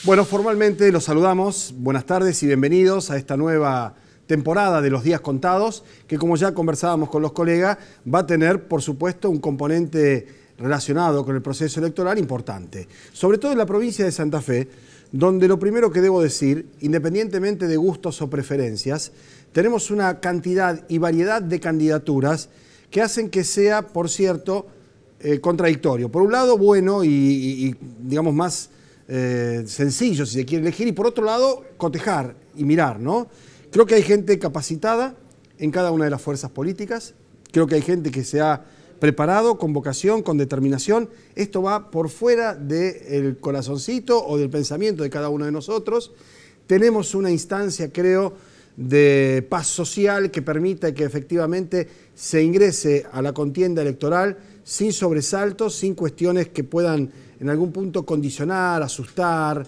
Bueno, formalmente los saludamos. Buenas tardes y bienvenidos a esta nueva temporada de Los Días Contados, que como ya conversábamos con los colegas, va a tener, por supuesto, un componente relacionado con el proceso electoral importante. Sobre todo en la provincia de Santa Fe, donde lo primero que debo decir, independientemente de gustos o preferencias, tenemos una cantidad y variedad de candidaturas que hacen que sea, por cierto, contradictorio. Por un lado, bueno y digamos más sencillo, si se quiere elegir, y por otro lado, cotejar y mirar, ¿no? Creo que hay gente capacitada en cada una de las fuerzas políticas, creo que hay gente que se ha preparado con vocación, con determinación. Esto va por fuera del corazoncito o del pensamiento de cada uno de nosotros. Tenemos una instancia, creo, de paz social que permita que efectivamente se ingrese a la contienda electoral sin sobresaltos, sin cuestiones que puedan en algún punto condicionar, asustar,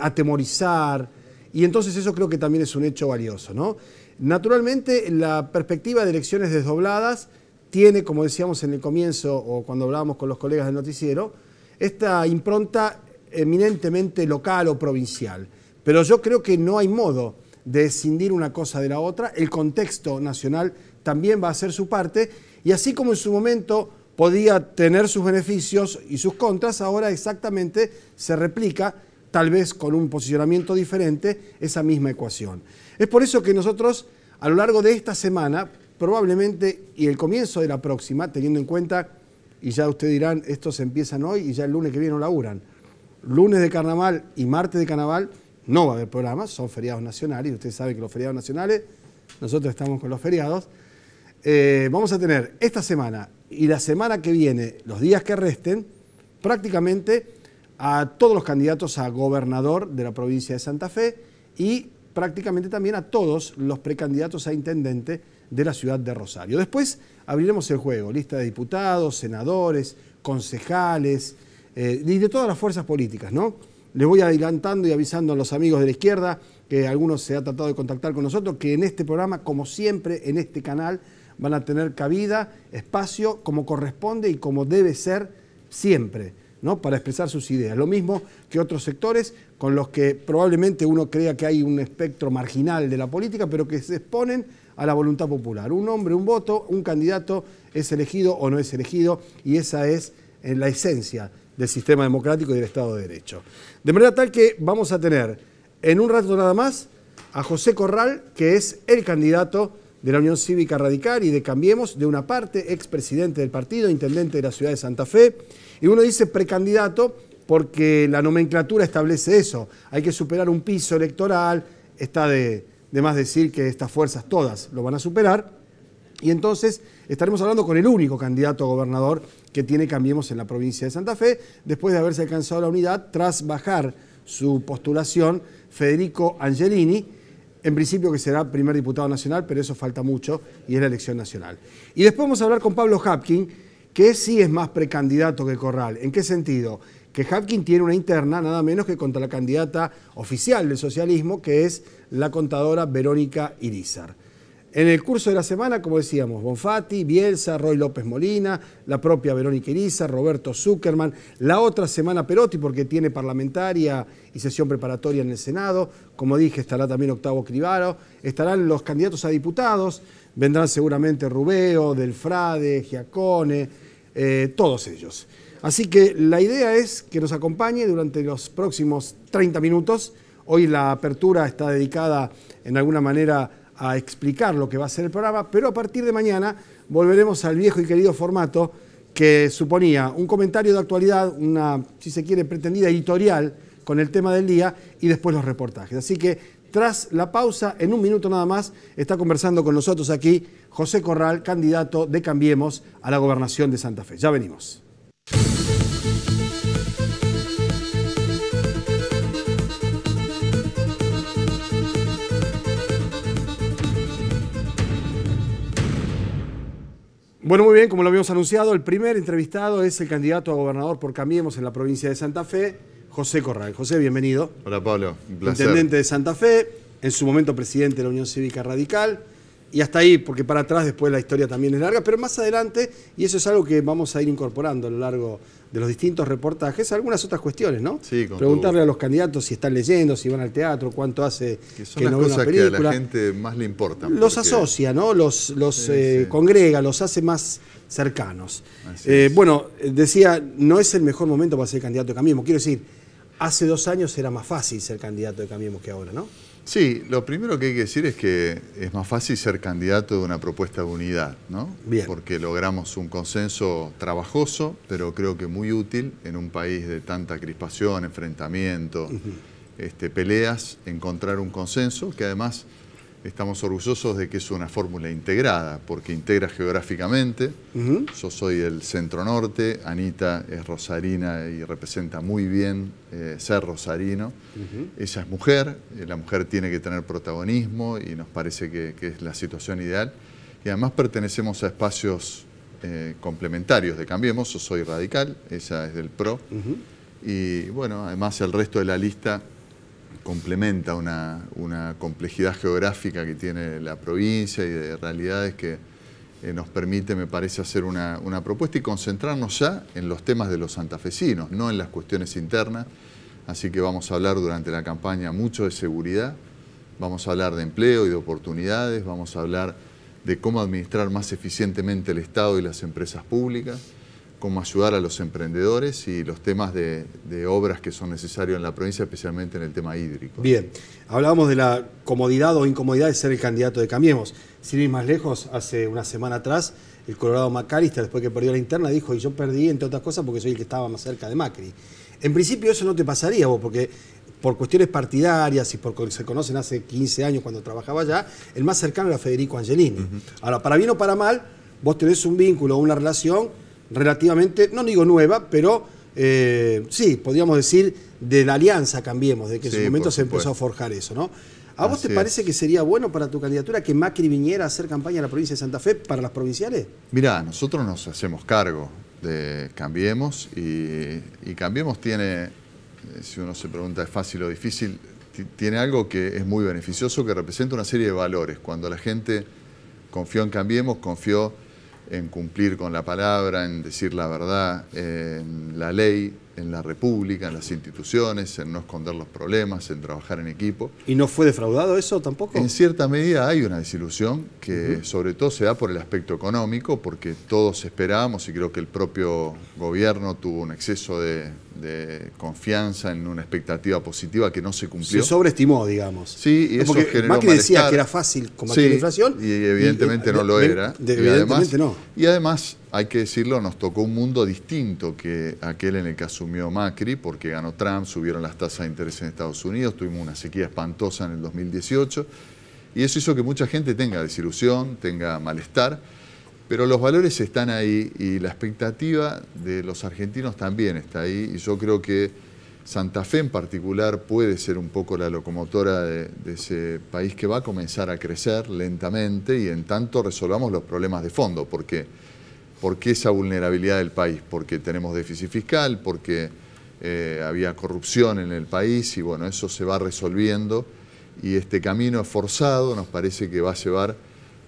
atemorizar, y entonces eso creo que también es un hecho valioso, ¿no? Naturalmente, la perspectiva de elecciones desdobladas tiene, como decíamos en el comienzo o cuando hablábamos con los colegas del noticiero, esta impronta eminentemente local o provincial. Pero yo creo que no hay modo de escindir una cosa de la otra. El contexto nacional también va a hacer su parte, y así como en su momento podía tener sus beneficios y sus contras, ahora exactamente se replica, tal vez con un posicionamiento diferente, esa misma ecuación. Es por eso que nosotros, a lo largo de esta semana, probablemente, y el comienzo de la próxima, teniendo en cuenta, y ya ustedes dirán, estos empiezan hoy y ya el lunes que viene no laburan. Lunes de carnaval y martes de carnaval no va a haber programas, son feriados nacionales, y ustedes saben que los feriados nacionales, nosotros estamos con los feriados. Vamos a tener esta semana y la semana que viene, los días que resten, prácticamente a todos los candidatos a gobernador de la provincia de Santa Fe y prácticamente también a todos los precandidatos a intendente de la ciudad de Rosario. Después abriremos el juego, lista de diputados, senadores, concejales y de todas las fuerzas políticas, ¿no? Les voy adelantando y avisando a los amigos de la izquierda, que algunos se ha tratado de contactar con nosotros, que en este programa, como siempre, en este canal, van a tener cabida, espacio, como corresponde y como debe ser siempre, ¿no? Para expresar sus ideas. Lo mismo que otros sectores con los que probablemente uno crea que hay un espectro marginal de la política, pero que se exponen a la voluntad popular. Un hombre, un voto, un candidato es elegido o no es elegido, y esa es la esencia del sistema democrático y del Estado de Derecho. De manera tal que vamos a tener en un rato nada más a José Corral, que es el candidato de la Unión Cívica Radical y de Cambiemos, de una parte, expresidente del partido, intendente de la ciudad de Santa Fe. Y uno dice precandidato porque la nomenclatura establece eso. Hay que superar un piso electoral, está de más decir que estas fuerzas todas lo van a superar. Y entonces estaremos hablando con el único candidato a gobernador que tiene Cambiemos en la provincia de Santa Fe, después de haberse alcanzado la unidad tras bajar su postulación Federico Angelini, en principio que será primer diputado nacional, pero eso falta mucho y es la elección nacional. Y después vamos a hablar con Pablo Hapkin, que sí es más precandidato que Corral. ¿En qué sentido? Que Hapkin tiene una interna nada menos que contra la candidata oficial del socialismo, que es la contadora Verónica Irizar. En el curso de la semana, como decíamos, Bonfatti, Bielsa, Roy López Molina, la propia Verónica Irizar, Roberto Zuckerman, la otra semana Perotti, porque tiene parlamentaria y sesión preparatoria en el Senado. Como dije, estará también Octavo Cribaro, estarán los candidatos a diputados, vendrán seguramente Rubeo, Delfrade, Giacone, todos ellos. Así que la idea es que nos acompañe durante los próximos 30 minutos. Hoy la apertura está dedicada en alguna manera a explicar lo que va a ser el programa, pero a partir de mañana volveremos al viejo y querido formato que suponía un comentario de actualidad, una, si se quiere, pretendida editorial con el tema del día y después los reportajes. Así que tras la pausa, en un minuto nada más, está conversando con nosotros aquí José Corral, candidato de Cambiemos a la gobernación de Santa Fe. Ya venimos. Bueno, muy bien, como lo habíamos anunciado, el primer entrevistado es el candidato a gobernador por Cambiemos en la provincia de Santa Fe, José Corral. José, bienvenido. Hola Pablo, un placer. Intendente de Santa Fe, en su momento presidente de la Unión Cívica Radical, Y hasta ahí, porque para atrás después la historia también es larga, pero más adelante, y eso es algo que vamos a ir incorporando a lo largo de los distintos reportajes, algunas otras cuestiones, ¿no? Sí, preguntarle a los candidatos si están leyendo, si van al teatro, cuánto hace que no ven una película. Que a la gente más le importan. Los asocia, ¿no? Los congrega, los hace más cercanos. Bueno, decía, no es el mejor momento para ser candidato de Cambiemos. Quiero decir, hace 2 años era más fácil ser candidato de Cambiemos que ahora, ¿no? Sí, lo primero que hay que decir es que es más fácil ser candidato de una propuesta de unidad, ¿no? Bien. Porque logramos un consenso trabajoso, pero creo que muy útil en un país de tanta crispación, enfrentamiento, peleas, encontrar un consenso que además estamos orgullosos de que es una fórmula integrada, porque integra geográficamente. Yo soy del centro norte, Anita es rosarina y representa muy bien ser rosarino. Ella es mujer, la mujer tiene que tener protagonismo y nos parece que es la situación ideal. Y además pertenecemos a espacios complementarios de Cambiemos. Yo soy radical, ella es del PRO. Y bueno, además el resto de la lista complementa una complejidad geográfica que tiene la provincia y de realidades que nos permite, me parece, hacer una propuesta y concentrarnos ya en los temas de los santafesinos, no en las cuestiones internas. Así que vamos a hablar durante la campaña mucho de seguridad, vamos a hablar de empleo y de oportunidades, vamos a hablar de cómo administrar más eficientemente el Estado y las empresas públicas, cómo ayudar a los emprendedores y los temas de obras que son necesarios en la provincia, especialmente en el tema hídrico. Bien, hablábamos de la comodidad o incomodidad de ser el candidato de Cambiemos. Sin ir más lejos, hace una semana atrás, el Colorado McAllister, después que perdió la interna, dijo, y yo perdí, entre otras cosas, porque soy el que estaba más cerca de Macri. En principio eso no te pasaría vos, porque por cuestiones partidarias y porque se conocen hace 15 años cuando trabajaba allá, el más cercano era Federico Angelini. Ahora, para bien o para mal, vos tenés un vínculo, una relación relativamente, no digo nueva, pero sí, podríamos decir de la alianza Cambiemos, de que en su momento se empezó a forjar eso, ¿no? ¿A vos te parece que sería bueno para tu candidatura que Macri viniera a hacer campaña en la provincia de Santa Fe para las provinciales? Mirá, nosotros nos hacemos cargo de Cambiemos y Cambiemos tiene, si uno se pregunta es fácil o difícil, tiene algo que es muy beneficioso, que representa una serie de valores. Cuando la gente confió en Cambiemos, confió en cumplir con la palabra, en decir la verdad, en la ley, en la república, en las instituciones, en no esconder los problemas, en trabajar en equipo. ¿Y no fue defraudado eso tampoco? En cierta medida hay una desilusión que sobre todo se da por el aspecto económico, porque todos esperábamos y creo que el propio gobierno tuvo un exceso de confianza en una expectativa positiva que no se cumplió. Se sobreestimó, digamos. Sí, y eso porque generó Macri decía que era fácil combatir la inflación. Y evidentemente no lo era. Evidentemente no. Y además, hay que decirlo, nos tocó un mundo distinto que aquel en el que asumió Macri, porque ganó Trump, subieron las tasas de interés en Estados Unidos, tuvimos una sequía espantosa en el 2018, y eso hizo que mucha gente tenga desilusión, tenga malestar, pero los valores están ahí y la expectativa de los argentinos también está ahí, y yo creo que Santa Fe en particular puede ser un poco la locomotora de ese país que va a comenzar a crecer lentamente y en tanto resolvamos los problemas de fondo. ¿Por qué esa vulnerabilidad del país? Porque tenemos déficit fiscal, porque había corrupción en el país y bueno, eso se va resolviendo y este camino es forzado, nos parece que va a llevar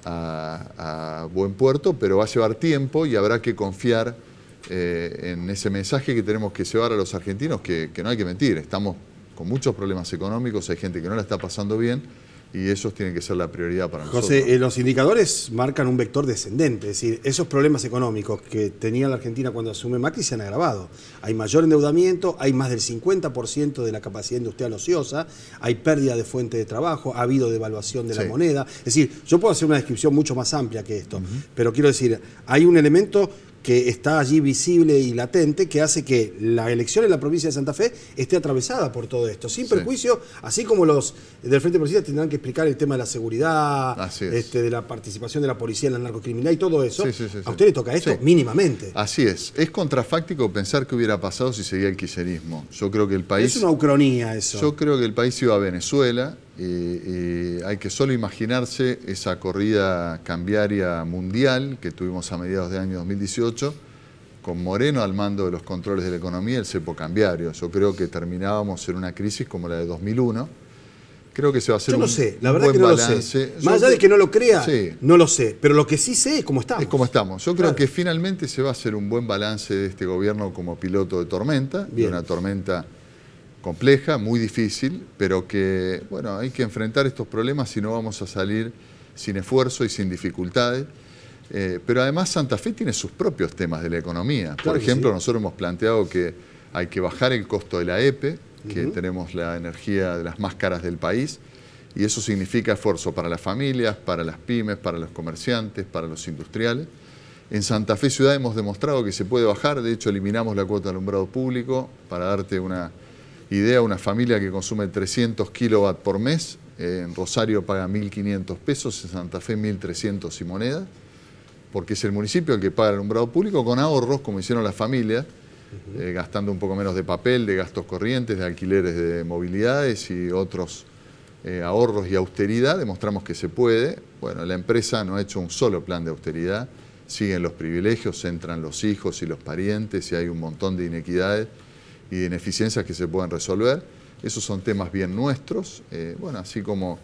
a buen puerto, pero va a llevar tiempo y habrá que confiar en ese mensaje que tenemos que llevar a los argentinos, que no hay que mentir, estamos con muchos problemas económicos, hay gente que no la está pasando bien y esos tienen que ser la prioridad para nosotros. José, los indicadores marcan un vector descendente, es decir, esos problemas económicos que tenía la Argentina cuando asume Macri se han agravado. Hay mayor endeudamiento, hay más del 50% de la capacidad industrial ociosa, hay pérdida de fuente de trabajo, ha habido devaluación de la moneda. Es decir, yo puedo hacer una descripción mucho más amplia que esto, pero quiero decir, hay un elemento que está allí visible y latente, que hace que la elección en la provincia de Santa Fe esté atravesada por todo esto, sin perjuicio, así como los del Frente Progresista tendrán que explicar el tema de la seguridad, de la participación de la policía en la narcocriminalidad y todo eso, a usted le toca esto mínimamente. Así es contrafáctico pensar qué hubiera pasado si seguía el kirchnerismo. Yo creo que el país... Es una ucronía eso. Yo creo que el país iba a Venezuela y hay que solo imaginarse esa corrida cambiaria mundial que tuvimos a mediados del año 2018 con Moreno al mando de los controles de la economía, el cepo cambiario. Yo creo que terminábamos en una crisis como la de 2001 Creo que se va a hacer Yo no un sé, la buen verdad que no balance. lo sé. Yo Más allá de que no lo crea, sí, no lo sé. Pero lo que sí sé es cómo estamos. es como estamos. Yo creo que finalmente se va a hacer un buen balance de este gobierno como piloto de tormenta, de una tormenta compleja, muy difícil, pero que, bueno, hay que enfrentar estos problemas si no vamos a salir sin esfuerzo y sin dificultades. Pero además Santa Fe tiene sus propios temas de la economía. Por ejemplo, nosotros hemos planteado que hay que bajar el costo de la EPE, que tenemos la energía de las más caras del país, y eso significa esfuerzo para las familias, para las pymes, para los comerciantes, para los industriales. En Santa Fe Ciudad hemos demostrado que se puede bajar, de hecho eliminamos la cuota de alumbrado público. Para darte una idea, una familia que consume 300 kilowatts por mes, en Rosario paga 1.500 pesos, en Santa Fe 1.300 y moneda, porque es el municipio el que paga el alumbrado público con ahorros, como hicieron las familias, gastando un poco menos de papel, de gastos corrientes, de alquileres de movilidades y otros ahorros y austeridad. Demostramos que se puede. Bueno, la empresa no ha hecho un solo plan de austeridad, siguen los privilegios, entran los hijos y los parientes y hay un montón de inequidades y de ineficiencias que se pueden resolver. Esos son temas bien nuestros, bueno, así como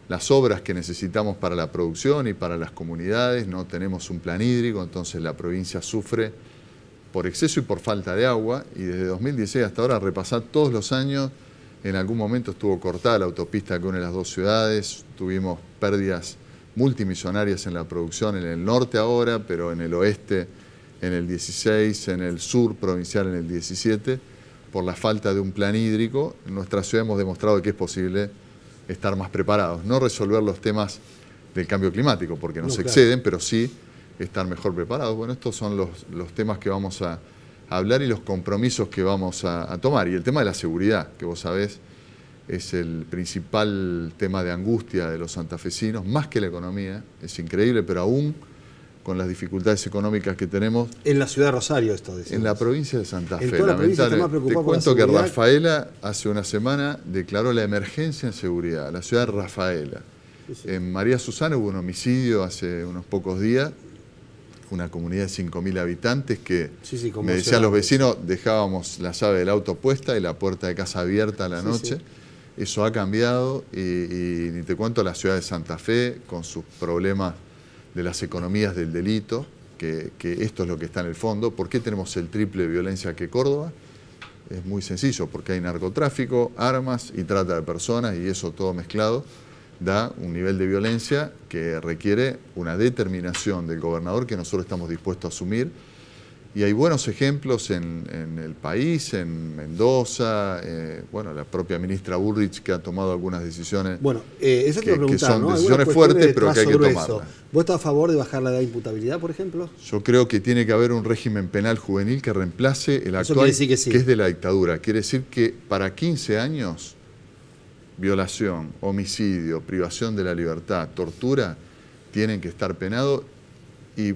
las obras que necesitamos para la producción y para las comunidades. No tenemos un plan hídrico, entonces la provincia sufre por exceso y por falta de agua, y desde 2016 hasta ahora, repasar todos los años, en algún momento estuvo cortada la autopista que une las dos ciudades, tuvimos pérdidas multimillonarias en la producción en el norte ahora, pero en el oeste en el 16, en el sur provincial en el 17, por la falta de un plan hídrico. En nuestra ciudad hemos demostrado que es posible estar más preparados, no resolver los temas del cambio climático, porque nos exceden, pero sí estar mejor preparados. Bueno, estos son los temas que vamos a hablar y los compromisos que vamos a tomar. Y el tema de la seguridad, que vos sabés, es el principal tema de angustia de los santafesinos, más que la economía. Es increíble, pero aún con las dificultades económicas que tenemos. En la ciudad de Rosario, esto decimos. En la provincia de Santa Fe. En toda la provincia está más preocupada. Te cuento que Rafaela hace una semana declaró la emergencia en seguridad, la ciudad de Rafaela. En María Susana hubo un homicidio hace unos pocos días, una comunidad de 5.000 habitantes que me decían los vecinos, dejábamos la llave del auto puesta y la puerta de casa abierta a la noche. Eso ha cambiado y ni te cuento la ciudad de Santa Fe con sus problemas de las economías del delito, que esto es lo que está en el fondo. ¿Por qué tenemos el triple de violencia que Córdoba? Es muy sencillo, porque hay narcotráfico, armas y trata de personas, y eso todo mezclado da un nivel de violencia que requiere una determinación del gobernador que nosotros estamos dispuestos a asumir. Y hay buenos ejemplos en el país, en Mendoza, bueno, la propia ministra Burrich, que ha tomado algunas decisiones esa te que son ¿no? decisiones fuertes, pero que hay que tomarlas. ¿Vos estás a favor de bajar la edad de imputabilidad, por ejemplo? Yo creo que tiene que haber un régimen penal juvenil que reemplace el actual, que es de la dictadura. Quiere decir que para 15 años, violación, homicidio, privación de la libertad, tortura, tienen que estar penados, y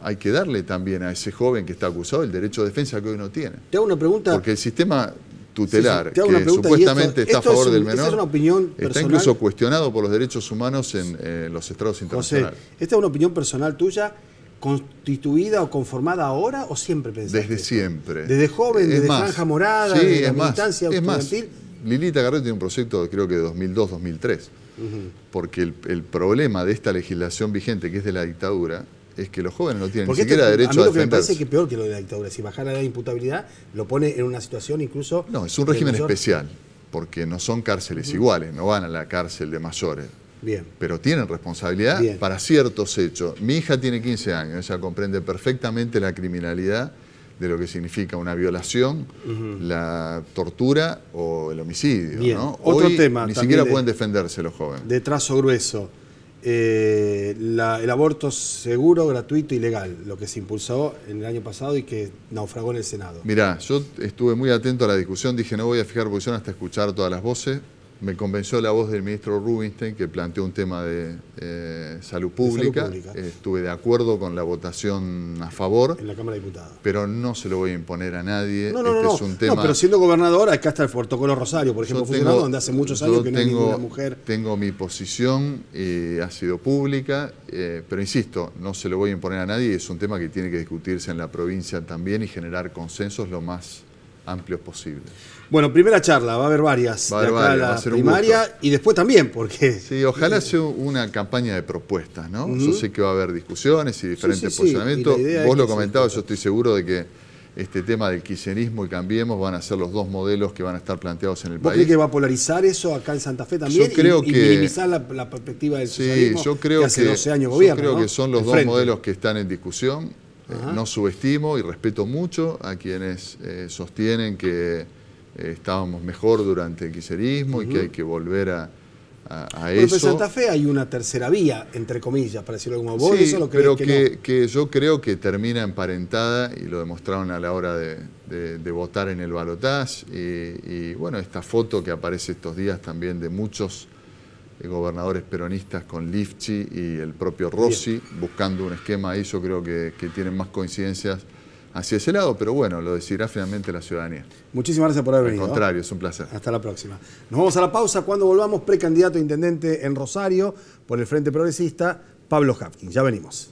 hay que darle también a ese joven que está acusado el derecho de defensa que hoy no tiene. Te hago una pregunta. Porque el sistema tutelar, que supuestamente está a favor del menor, es una opinión está incluso cuestionado por los derechos humanos en los tratados internacionales. José, ¿esta es una opinión personal tuya, constituida o conformada ahora, o siempre pensaste? Desde siempre. ¿Desde joven, desde Franja Morada, desde la militancia estudiantil? Lilita Garrett tiene un proyecto, creo que de 2002-2003, porque el problema de esta legislación vigente, que es de la dictadura, es que los jóvenes no tienen ni siquiera derecho a defenderse. A mí lo que me parece que peor que lo de la dictadura, si bajar la edad de imputabilidad, lo pone en una situación incluso... No, es un régimen especial, porque no son cárceles iguales, no van a la cárcel de mayores. Bien. Pero tienen responsabilidad para ciertos hechos. Mi hija tiene 15 años, ella comprende perfectamente la criminalidad de lo que significa una violación, la tortura o el homicidio. ¿No? Otro Hoy tema ni siquiera pueden defenderse los jóvenes. De trazo grueso. El aborto seguro, gratuito y legal, lo que se impulsó en el año pasado y que naufragó en el Senado. Mirá, yo estuve muy atento a la discusión, dije no voy a fijar posición hasta escuchar todas las voces. Me convenció la voz del ministro Rubinstein, que planteó un tema de salud pública. Estuve de acuerdo con la votación a favor. En la Cámara de Diputados. Pero no se lo voy a imponer a nadie. Es un tema... No, pero siendo gobernador, acá está el protocolo Rosario, por ejemplo, funcionando, donde hace muchos años que no hay ninguna mujer. Tengo mi posición, ha sido pública, pero insisto, no se lo voy a imponer a nadie. Es un tema que tiene que discutirse en la provincia también y generar consensos lo más amplios posibles. Bueno, primera charla, va a haber varias. Va a haber de acá varias, a va la a ser un primaria gusto. y después también, porque... Sí, ojalá sea una campaña de propuestas, ¿no? Yo sé que va a haber discusiones y diferentes sí. posicionamientos. Y la idea Vos es lo que comentabas, yo estoy seguro de que este tema del kirchnerismo y Cambiemos van a ser los dos modelos que van a estar planteados en el ¿Vos país. crees que va a polarizar eso acá en Santa Fe también? Yo creo y que... minimizar la perspectiva del socialismo Sí, yo creo que hace 12 años gobierna, yo creo ¿no? que son los De dos frente. modelos que están en discusión. No subestimo y respeto mucho a quienes sostienen que estábamos mejor durante el kirchnerismo y que hay que volver a Bueno, eso. pero en Santa Fe hay una tercera vía, entre comillas, para decirlo como vos. Sí, ¿Eso lo crees pero que no? que yo creo que termina emparentada y lo demostraron a la hora de votar en el balotaje. Y bueno, esta foto que aparece estos días también de muchos gobernadores peronistas con Lifchi y el propio Rossi buscando un esquema ahí, yo creo que tienen más coincidencias hacia ese lado, pero bueno, lo decidirá finalmente la ciudadanía. Muchísimas gracias por haber Al venido. contrario, es un placer. Hasta la próxima. Nos vamos a la pausa. Cuando volvamos, precandidato a intendente en Rosario por el Frente Progresista, Pablo Hapkin. Ya venimos.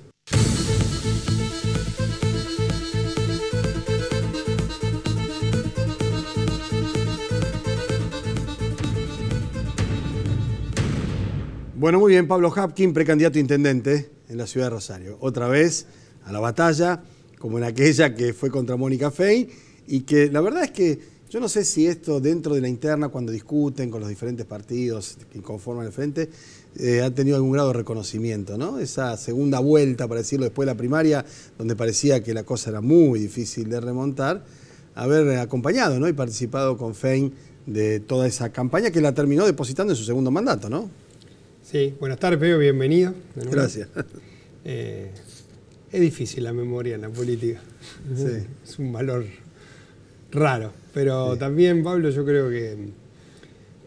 Bueno, muy bien, Pablo Hapkin, precandidato a intendente en la ciudad de Rosario. Otra vez a la batalla, como en aquella que fue contra Mónica Fey, y que la verdad es que yo no sé si esto dentro de la interna, cuando discuten con los diferentes partidos que conforman el frente, ha tenido algún grado de reconocimiento, ¿no? Esa segunda vuelta, para decirlo, después de la primaria, donde parecía que la cosa era muy difícil de remontar, haber acompañado, ¿no? Y participado con Fey de toda esa campaña que la terminó depositando en su segundo mandato, ¿no? Sí, buenas tardes, Pedro, bienvenido. Gracias. Es difícil la memoria en la política. Sí. Es un valor raro. Pero también, Pablo, yo creo que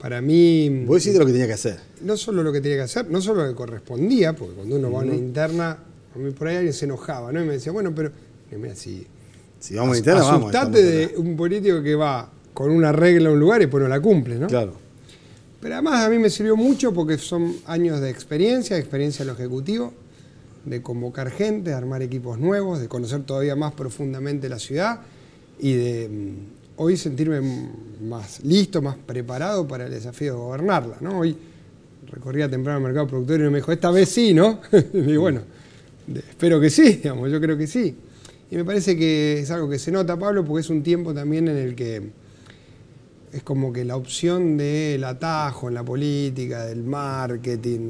para mí... Vos decís de lo que tenía que hacer. No solo lo que tenía que hacer, no solo lo que correspondía, porque cuando uno va a una interna, a mí por ahí alguien se enojaba, ¿no? Y me decía, bueno, pero... mira, si vamos a la interna, vamos. Asustate de un político que va con una regla a un lugar y después no la cumple, ¿no? Claro. Pero además a mí me sirvió mucho porque son años de experiencia en lo ejecutivo, de convocar gente, de armar equipos nuevos, de conocer todavía más profundamente la ciudad y de hoy sentirme más listo, más preparado para el desafío de gobernarla, ¿no? Hoy recorría temprano el mercado productor y me dijo, esta vez sí, ¿no? Y digo, bueno, espero que sí, digamos, yo creo que sí. Y me parece que es algo que se nota, Pablo, porque es un tiempo también en el que es como que la opción del atajo en la política, del marketing,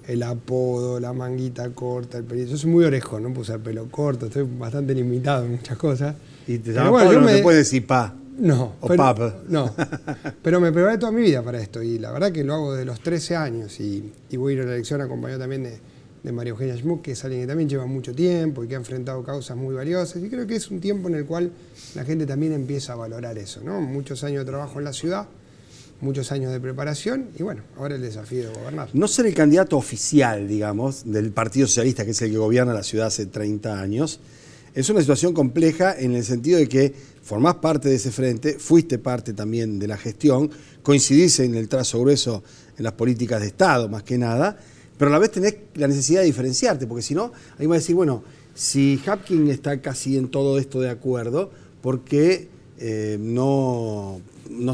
el apodo, la manguita corta, el pelito. Yo soy muy orejo, no puedo usar pelo corto, estoy bastante limitado en muchas cosas. Y te llamas Pablo, no te puedes decir pa. No. O pap. No. Pero me preparé toda mi vida para esto y la verdad que lo hago de los 13 años y voy a ir a la elección acompañado también de María Eugenia Schmuck, que es alguien que también lleva mucho tiempo y que ha enfrentado causas muy valiosas. Y creo que es un tiempo en el cual la gente también empieza a valorar eso, ¿no? Muchos años de trabajo en la ciudad, muchos años de preparación y bueno, ahora el desafío de gobernar. No ser el candidato oficial, digamos, del Partido Socialista, que es el que gobierna la ciudad hace 30 años, es una situación compleja en el sentido de que formás parte de ese frente, fuiste parte también de la gestión, coincidís en el trazo grueso en las políticas de Estado, más que nada, pero a la vez tenés la necesidad de diferenciarte, porque si no, ahí va a decir, bueno, si Hapkin está casi en todo esto de acuerdo, ¿por qué no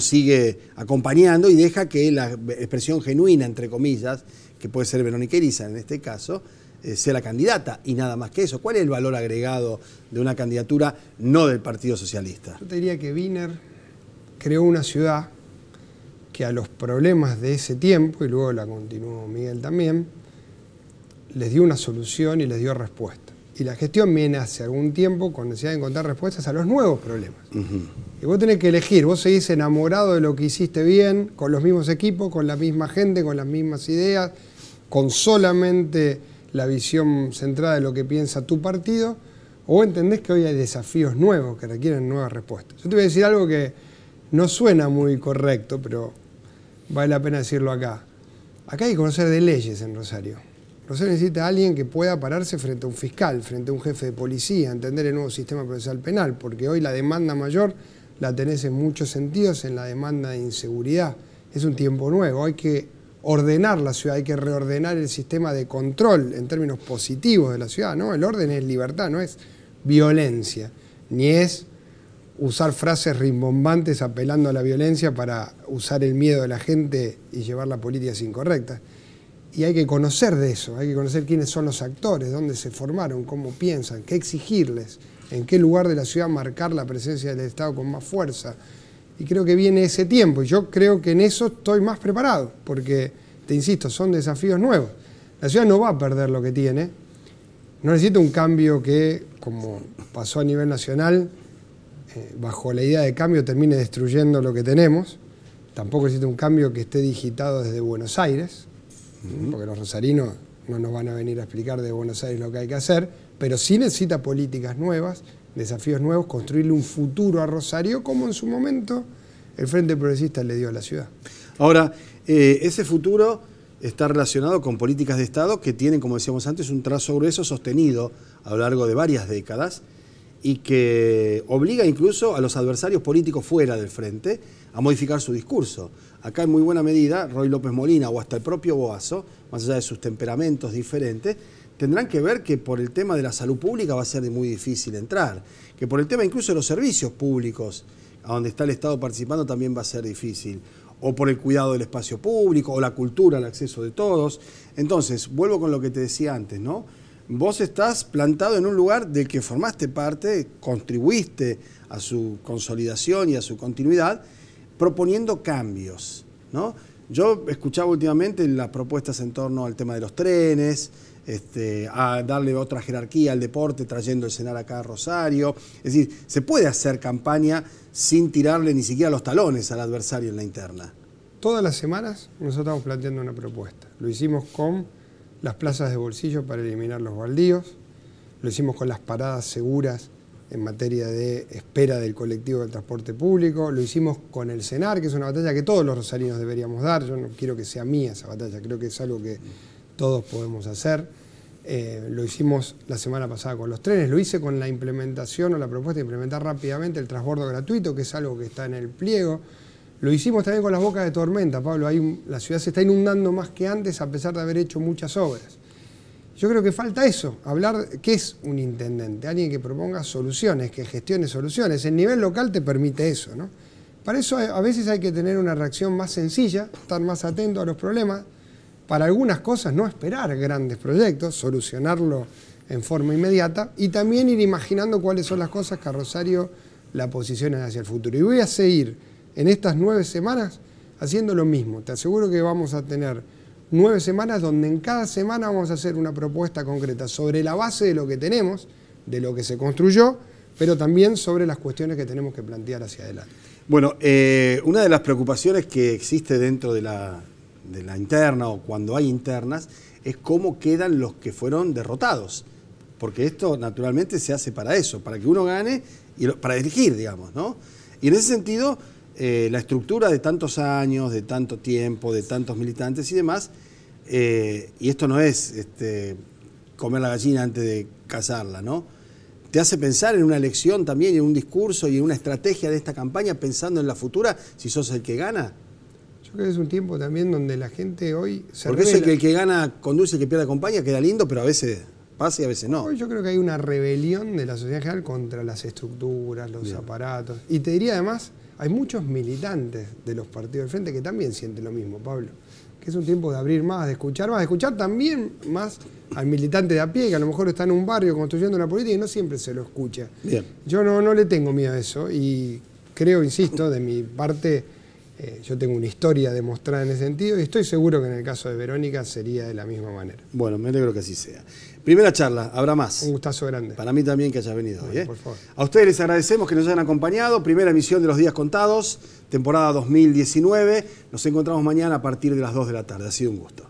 sigue acompañando y deja que la expresión genuina, entre comillas, que puede ser Verónica Irizar en este caso, sea la candidata y nada más que eso? ¿Cuál es el valor agregado de una candidatura no del Partido Socialista? Yo te diría que Wiener creó una ciudad que a los problemas de ese tiempo, y luego la continuó Miguel también, les dio una solución y les dio respuesta. Y la gestión viene hace algún tiempo con necesidad de encontrar respuestas a los nuevos problemas. Y vos tenés que elegir, vos seguís enamorado de lo que hiciste bien, con los mismos equipos, con la misma gente, con las mismas ideas, con solamente la visión centrada de lo que piensa tu partido, o entendés que hoy hay desafíos nuevos que requieren nuevas respuestas. Yo te voy a decir algo que no suena muy correcto, pero vale la pena decirlo acá. Acá hay que conocer de leyes en Rosario. Rosario necesita a alguien que pueda pararse frente a un fiscal, frente a un jefe de policía, entender el nuevo sistema procesal penal, porque hoy la demanda mayor la tenés en muchos sentidos en la demanda de inseguridad. Es un tiempo nuevo, hay que ordenar la ciudad, hay que reordenar el sistema de control en términos positivos de la ciudad, ¿no? El orden es libertad, no es violencia, ni es usar frases rimbombantes apelando a la violencia para usar el miedo de la gente y llevar las políticas incorrectas. Y hay que conocer de eso, hay que conocer quiénes son los actores, dónde se formaron, cómo piensan, qué exigirles, en qué lugar de la ciudad marcar la presencia del Estado con más fuerza. Y creo que viene ese tiempo, y yo creo que en eso estoy más preparado, porque, te insisto, son desafíos nuevos. La ciudad no va a perder lo que tiene, no necesita un cambio que, como pasó a nivel nacional, bajo la idea de cambio termine destruyendo lo que tenemos. Tampoco necesita un cambio que esté digitado desde Buenos Aires, porque los rosarinos no nos van a venir a explicar de Buenos Aires lo que hay que hacer, pero sí necesita políticas nuevas, desafíos nuevos, construirle un futuro a Rosario, como en su momento el Frente Progresista le dio a la ciudad. Ahora, ese futuro está relacionado con políticas de Estado que tienen, como decíamos antes, un trazo grueso sostenido a lo largo de varias décadas y que obliga incluso a los adversarios políticos fuera del frente a modificar su discurso. Acá en muy buena medida, Roy López Molina o hasta el propio Boazo, más allá de sus temperamentos diferentes, tendrán que ver que por el tema de la salud pública va a ser muy difícil entrar, que por el tema incluso de los servicios públicos, a donde está el Estado participando, también va a ser difícil, o por el cuidado del espacio público, o la cultura, el acceso de todos. Entonces, vuelvo con lo que te decía antes, ¿no? Vos estás plantado en un lugar del que formaste parte, contribuiste a su consolidación y a su continuidad, proponiendo cambios, ¿no? Yo escuchaba últimamente las propuestas en torno al tema de los trenes, a darle otra jerarquía al deporte, trayendo el CENAR acá a Rosario. Es decir, se puede hacer campaña sin tirarle ni siquiera los talones al adversario en la interna. Todas las semanas nosotros estamos planteando una propuesta. Lo hicimos con las plazas de bolsillo para eliminar los baldíos, lo hicimos con las paradas seguras en materia de espera del colectivo del transporte público, lo hicimos con el CENAR, que es una batalla que todos los rosarinos deberíamos dar. Yo no quiero que sea mía esa batalla, creo que es algo que todos podemos hacer. Lo hicimos la semana pasada con los trenes, lo hice con la implementación o la propuesta de implementar rápidamente el transbordo gratuito, que es algo que está en el pliego. Lo hicimos también con las bocas de tormenta, Pablo. La ciudad se está inundando más que antes a pesar de haber hecho muchas obras. Yo creo que falta eso, hablar qué es un intendente, alguien que proponga soluciones, que gestione soluciones. El nivel local te permite eso, ¿no? Para eso a veces hay que tener una reacción más sencilla, estar más atento a los problemas. Para algunas cosas no esperar grandes proyectos, solucionarlo en forma inmediata y también ir imaginando cuáles son las cosas que a Rosario la posicionan hacia el futuro. Y voy a seguir en estas 9 semanas haciendo lo mismo. Te aseguro que vamos a tener 9 semanas donde en cada semana vamos a hacer una propuesta concreta sobre la base de lo que tenemos, de lo que se construyó, pero también sobre las cuestiones que tenemos que plantear hacia adelante. Bueno, una de las preocupaciones que existe dentro de la interna o cuando hay internas es cómo quedan los que fueron derrotados, porque esto naturalmente se hace para eso, para que uno gane y para dirigir, digamos, ¿no? Y en ese sentido, la estructura de tantos años, de tanto tiempo, de tantos militantes y demás, y esto no es comer la gallina antes de cazarla, ¿no? Te hace pensar en una elección también, en un discurso y en una estrategia de esta campaña, pensando en la futura, si sos el que gana. Yo creo que es un tiempo también donde la gente hoy se porque eso es que el que gana conduce, el que pierde acompaña, queda lindo, pero a veces pasa y a veces no. Hoy yo creo que hay una rebelión de la sociedad en general contra las estructuras, los aparatos. Y te diría además, hay muchos militantes de los partidos del frente que también sienten lo mismo, Pablo. Que es un tiempo de abrir más, de escuchar también más al militante de a pie, que a lo mejor está en un barrio construyendo una política y no siempre se lo escucha. Bien. Yo no le tengo miedo a eso y creo, insisto, de mi parte, yo tengo una historia demostrada en ese sentido y estoy seguro que en el caso de Verónica sería de la misma manera. Bueno, me alegro que así sea. Primera charla, habrá más. Un gustazo grande. Para mí también que hayas venido hoy. Por favor. A ustedes les agradecemos que nos hayan acompañado. Primera emisión de Los Días Contados, temporada 2019. Nos encontramos mañana a partir de las 2 de la tarde. Ha sido un gusto.